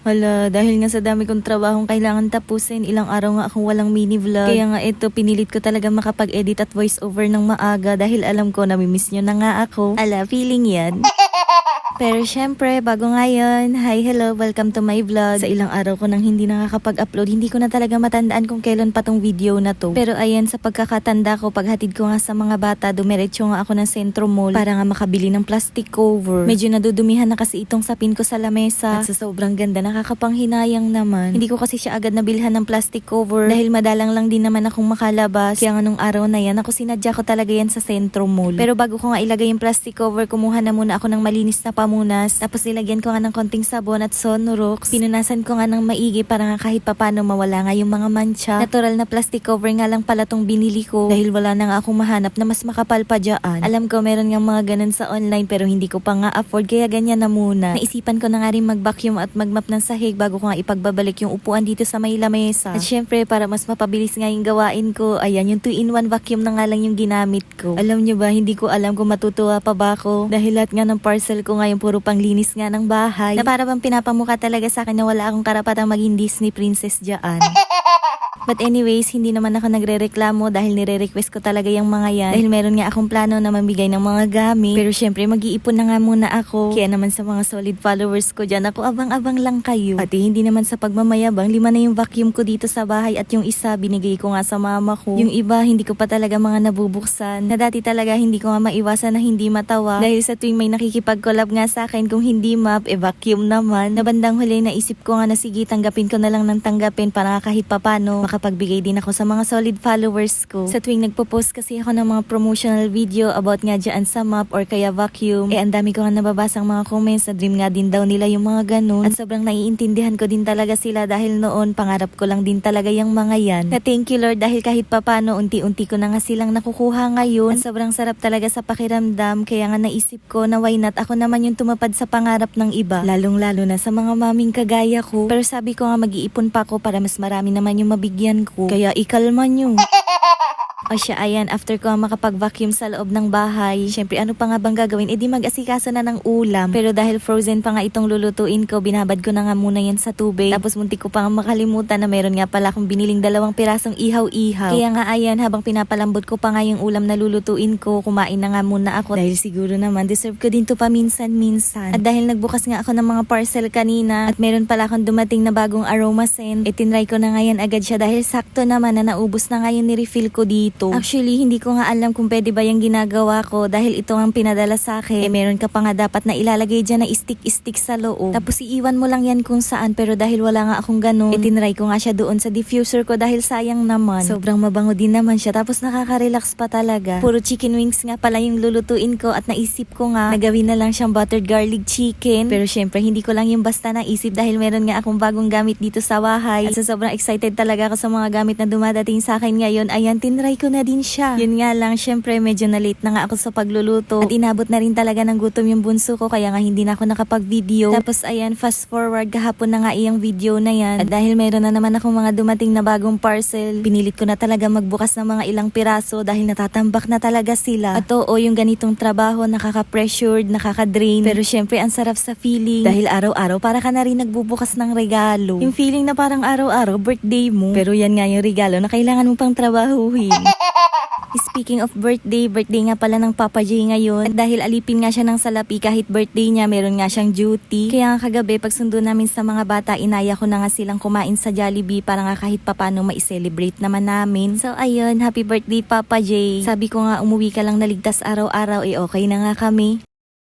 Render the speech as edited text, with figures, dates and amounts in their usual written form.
Hala, dahil nga sa dami kong trabahong kailangan tapusin, ilang araw nga akong walang mini vlog. Kaya nga ito, pinilit ko talaga makapag-edit at voice over ng maaga dahil alam ko namimiss nyo na nga ako. Ala, feeling yan. Pero syempre, bago ngayon, hi, hello, welcome to my vlog. Sa ilang araw ko nang hindi nakakapag-upload, hindi ko na talaga matandaan kung kailan pa tong video na to. Pero ayan, sa pagkakatanda ko, paghatid ko nga sa mga bata, dumiretso nga ako ng Centro Mall para nga makabili ng plastic cover. Medyo nadudumihan na kasi itong sapin ko sa lamesa. At sa sobrang ganda, nakakapanghinayang naman. Hindi ko kasi siya agad nabilhan ng plastic cover dahil madalang lang din naman akong makalabas. Kaya nga nung araw na yan, ako sinadya ko talaga yan sa Centro Mall. Pero bago ko nga ilagay yung plastic cover, kumuha na muna ako ng malinis na pamunas. Tapos nilagyan ko nga ng konting sabon at Sonorox. Pinunasan ko nga ng maigi para nga kahit papano mawala nga yung mga mancha. Natural na plastic cover nga lang pala tong binili ko dahil wala na nga akong mahanap na mas makapal pa dyan. Alam ko meron nga mga ganun sa online pero hindi ko pa nga afford kaya ganyan na muna. Naisipan ko na nga rin mag-vacuum at mag-map ng sahig bago ko nga ipagbabalik yung upuan dito sa may lamesa. At syempre para mas mapabilis nga yung gawain ko, ayan yung 2-in-1 vacuum na nga lang yung ginamit ko. Alam nyo ba, hindi ko alam kung matutuwa pa ba ako dahil lahat nga ng parcel ko nga yung puro panglinis nga ng bahay na para bang pinapamukha talaga sa akin na wala akong karapatang maging Disney princess dyan. But anyways, hindi naman ako nagre-reklamo dahil nire-request ko talaga yung mga yan. Dahil meron nga akong plano na mamigay ng mga gamit. Pero syempre, mag-iipon na nga muna ako. Kaya naman sa mga solid followers ko dyan, ako abang-abang lang kayo. Pati hindi naman sa pagmamayabang, 5 na yung vacuum ko dito sa bahay at yung isa, binigay ko nga sa mama ko. Yung iba, hindi ko pa talaga mga nabubuksan. Na dati talaga, hindi ko nga maiwasan na hindi matawa. Dahil sa tuwing may nakikipag-collab nga sa akin, kung hindi map, vacuum naman. Na bandang huli, naisip ko nga na sige, tanggapin ko na lang ng tanggapin para kahit papano makapagbigay din ako sa mga solid followers ko. Sa tuwing nagpo-post kasi ako ng mga promotional video about nga dyan sa map or kaya vacuum, ang dami ko nga nababasang mga comments na dream nga din daw nila yung mga ganun. At sobrang naiintindihan ko din talaga sila dahil noon pangarap ko lang din talaga yung mga yan. Na thank you Lord dahil kahit papano unti-unti ko na nga silang nakukuha ngayon. At sobrang sarap talaga sa pakiramdam kaya nga naisip ko na why not ako naman yung tumapad sa pangarap ng iba. Lalong-lalo na sa mga maming kagaya ko. Pero sabi ko nga mag-iipon pa ako para mas marami naman yung mabigyan ko. Kaya ikalma nyo. O siya, ayan, after ko makapag-vacuum sa loob ng bahay, syempre ano pa nga bang gagawin? E di mag-asikaso na ng ulam. Pero dahil frozen pa nga itong lulutuin ko, binabad ko na nga muna yan sa tubig. Tapos muntik ko pa nga makalimutan na meron nga pala akong biniling 2 pirasong ihaw-ihaw. Kaya nga ayan, habang pinapalambot ko pa nga yung ulam na lulutuin ko, kumain na nga muna ako. Dahil siguro naman, deserve ko din to paminsan-minsan. At dahil nagbukas nga ako ng mga parcel kanina, at meron pala akong dumating na bagong aroma scent, tinry ko na nga yan agad siya dahil sakto naman na naubos na nga yung ni-refill ko dito. Actually, hindi ko nga alam kung pwede ba yung ginagawa ko dahil ito ang pinadala sa akin. Meron ka pa nga dapat na ilalagay dyan na stick-stick sa loob. Tapos iiwan mo lang yan kung saan pero dahil wala nga akong ganun, tinry ko nga siya doon sa diffuser ko dahil sayang naman. Sobrang mabango din naman siya tapos nakaka-relax pa talaga. Puro chicken wings nga pala yung lulutuin ko at naisip ko nga nagawin na lang siyang buttered garlic chicken. Pero syempre, hindi ko lang yung basta naisip dahil meron nga akong bagong gamit dito sa bahay. At sa sobrang excited talaga ako sa mga gamit na dumadating sa akin ngayon, ayan, tinry ko na din siya. Yun nga lang, syempre medyo na late na nga ako sa pagluluto at inabot na rin talaga ng gutom yung bunso ko kaya nga hindi na ako nakapag-video. Tapos ayan, fast forward, kahapon na nga iyang video na yan. At dahil meron na naman akong mga dumating na bagong parcel, pinilit ko na talaga magbukas ng mga ilang piraso dahil natatambak na talaga sila. At oo, yung ganitong trabaho, nakaka-pressured, nakaka-drain. Pero syempre, ang sarap sa feeling dahil araw-araw para ka na rin nagbubukas ng regalo. Yung feeling na parang araw-araw, birthday mo. Pero yan nga yung regalo na kailangan mo pang trabahuhin. Speaking of birthday nga pala ng Papa J ngayon. At dahil alipin nga siya ng salapi kahit birthday niya, meron nga siyang duty. Kaya nga kagabi, pag sundo namin sa mga bata, inaya ko na nga silang kumain sa Jollibee para nga kahit papano ma-celebrate naman namin. So ayun, happy birthday Papa J. Sabi ko nga umuwi ka lang naligtas araw-araw, okay na nga kami.